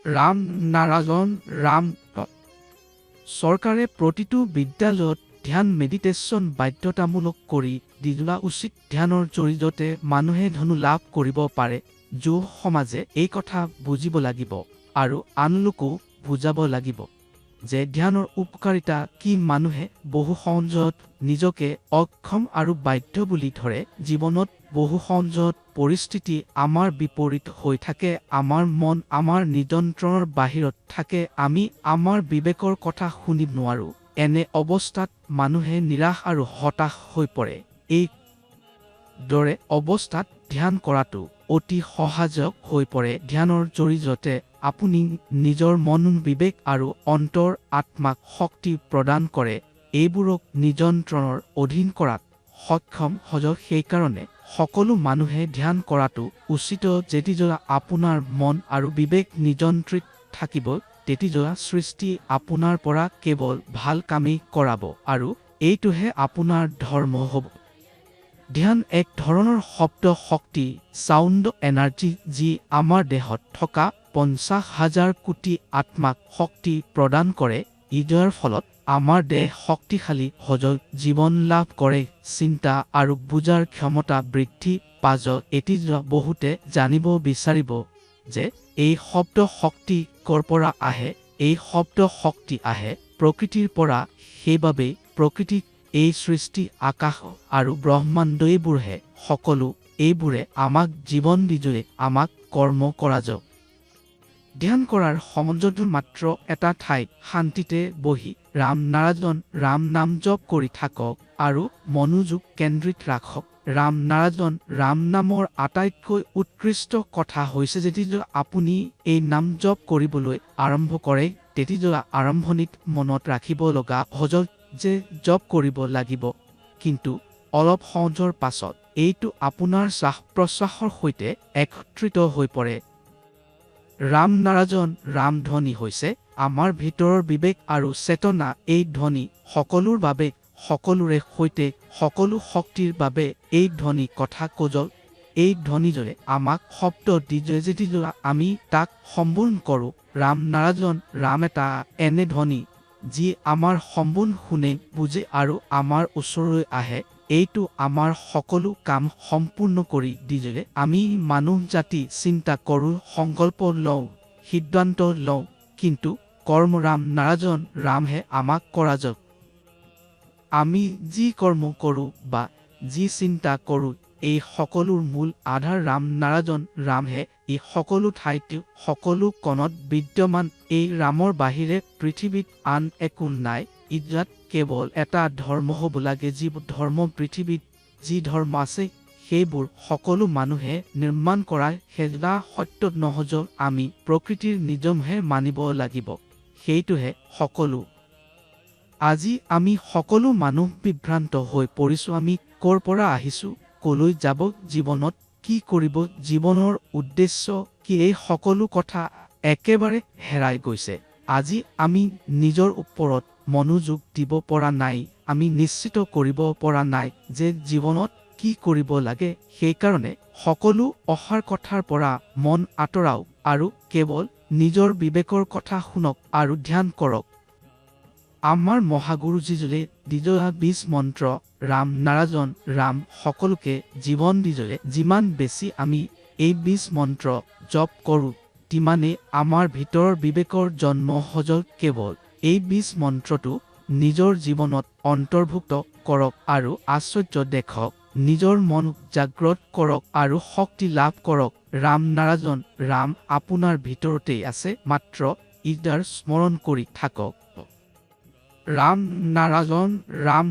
ৰাম নাৰায়ণ ৰাম। চৰকাৰে প্ৰতিটো বিদ্যালয়ত ধ্যান মেডিটেশ্যন বাধ্যতামূলক কৰি দিলা উচিত। ধ্যানৰ জৰিয়তে মানুহে ধনু লাভ কৰিব পাৰে। যুৱ সমাজে এই কথা বুজিব লাগিব আৰু আন লোকো বুজাব লাগিব যে ধ্যানৰ উপকাৰিতা কি। মানুহে বহু সঞ্জত নিজকে অক্ষম আৰু বাধ্য বুলি ধৰে। জীৱনত বহু সঞ্জত পৰিস্থিতি আমাৰ বিপৰীত হৈ থাকে। আমাৰ মন আমাৰ নিয়ন্ত্ৰণৰ বাহিৰত থাকে। আমি আমাৰ বিবেকৰ কথা শুনিব নোৱাৰো। এনে অৱস্থাত মানুহে নিৰাশ আৰু হতাশ হৈ পৰে। এই দৰে অৱস্থাত ধ্যান কৰাটো অতি সহায়ক হৈ পৰে। ধ্যানৰ জৰিয়তে আপুনি নিজৰ মন বিবেক আৰু অন্তৰ আত্মাক শক্তি প্ৰদান কৰে। এইবোৰক নিয়ন্ত্ৰণৰ অধীন কৰাত সক্ষম হয়। সেইকাৰণে সকলো মানুহে ধ্যান কৰাটো উচিত। যেতিয়া আপোনাৰ মন আৰু বিবেক নিয়ন্ত্ৰিত থাকিব তেতিয়া সৃষ্টি আপোনাৰ পৰা কেৱল ভাল কামেই কৰাব আৰু এইটোহে আপোনাৰ ধৰ্ম হ'ব। ধ্যান এক ধৰণৰ শব্দ শক্তি চাউণ্ড এনাৰ্জি যি আমাৰ দেহত থকা 50,000 কোটি আত্মাক শক্তি প্ৰদান কৰে। ইয়াৰ ফলত আমাৰ দেহ শক্তিশালী হয়, জীৱন লাভ কৰে, চিন্তা আৰু বুজাৰ ক্ষমতা বৃদ্ধি পায়। এতিয়া বহুতে জানিব বিচাৰিব যে এই শব্দ শক্তি ক'ৰ পৰা আহে। এই শব্দ শক্তি আহে প্ৰকৃতিৰ পৰা। সেইবাবে প্ৰকৃতিক এই সৃষ্টি আকাশ আৰু ব্ৰহ্মাণ্ড এইবোৰহে সকলো এইবোৰে আমাক জীৱন দিজুৰে আমাক কৰ্ম কৰা যায়। ধ্যান কৰাৰ সময়ত মাত্ৰ এটা ঠাইত শান্তিতে বহি ৰাম নাৰায়ণ ৰাম নাম জপ কৰি থাকক আৰু মনোযোগ কেন্দ্ৰিত ৰাখক। ৰাম নাৰায়ণ ৰাম নামৰ আটাইতকৈ উৎকৃষ্ট কথা হৈছে যেতিয়া আপুনি এই নাম জপ কৰিবলৈ আৰম্ভ কৰে তেতিয়া আৰম্ভণিত মনত ৰাখিব লগা হয় যে জপ কৰিব লাগিব, কিন্তু অলপ সময়ৰ পাছত এইটো আপোনাৰ শ্বাস প্ৰশ্বাসৰ সৈতে একত্ৰিত হৈ পৰে। ৰাম নাৰায়ণ ৰাম ধ্বনি হৈছে আমাৰ ভিতৰৰ বিবেক আৰু চেতনা। এই ধ্বনি সকলোৰ বাবে, সকলোৰে সৈতে, সকলো শক্তিৰ বাবে এই ধ্বনি কথা কয়। এই ধ্বনিজৰে আমাক শব্দ দি যেতিয়া আমি তাক সম্বোধন কৰোঁ। ৰাম নাৰায়ণ ৰাম এটা এনে ধ্বনি যি আমাৰ সম্বোধন শুনে, বুজে আৰু আমাৰ ওচৰলৈ আহে। এইটো আমাৰ সকলো কাম সম্পূৰ্ণ কৰি দিয়ে। আমি মানুহ জাতি চিন্তা কৰোঁ, সংকল্প লওঁ, সিদ্ধান্ত লওঁ, কিন্তু কৰ্ম ৰাম নাৰায়ণ ৰামহে আমাক কৰা যায়। আমি যি কৰ্ম কৰোঁ বা যি চিন্তা কৰোঁ এই সকলোৰ মূল আধাৰ ৰাম নাৰায়ণ ৰামহে। এই সকলো ঠাইতে সকলো কণত বিদ্যমান। এই ৰামৰ বাহিৰে পৃথিৱীত আন একো নাই। ইয়াত কেৱল এটা ধৰ্ম হ'ব লাগে। যি ধৰ্ম পৃথিৱীত যি ধৰ্ম আছে সেইবোৰ সকলো মানুহে নিৰ্মাণ কৰা সেয়া সত্য নহয়। আমি প্ৰকৃতিৰ নিয়মহে মানিব লাগিব, সেইটোহে সকলো। আজি আমি সকলো মানুহ বিভ্ৰান্ত হৈ পৰিছোঁ। আমি ক'ৰ পৰা আহিছোঁ, ক'লৈ যাব, জীৱনত কি কৰিব, জীৱনৰ উদ্দেশ্য কি, এই সকলো কথা একেবাৰে হেৰাই গৈছে। আজি আমি নিজৰ ওপৰত মনোযোগ দিব পৰা নাই। আমি নিশ্চিত কৰিব পৰা নাই যে জীৱনত কি কৰিব লাগে। সেইকাৰণে সকলো অসাৰ কথাৰ পৰা মন আঁতৰাওক আৰু কেৱল নিজৰ বিবেকৰ কথা শুনক আৰু ধ্যান কৰক। আমাৰ মহাগুৰুজীজৰে দিজোৱা 20 মন্ত্ৰ ৰাম নাৰায়ণ ৰাম সকলোকে জীৱন দিজৰে। যিমান বেছি আমি এই 20 মন্ত্ৰ জপ কৰোঁ তিমানেই আমাৰ ভিতৰৰ বিবেকৰ জন্ম হয়। কেৱল এই 20 মন্ত্ৰটো নিজৰ জীৱনত অন্তৰ্ভুক্ত কৰক আৰু আশ্চৰ্য দেখক। নিজৰ মন জাগ্ৰত কৰক আৰু শক্তি লাভ কৰক। ৰাম নাৰায়ণ ৰাম আপোনাৰ ভিতৰতেই আছে, মাত্ৰ ইয়াৰ স্মৰণ কৰি থাকক। ৰাম নাৰায়ণ ৰাম।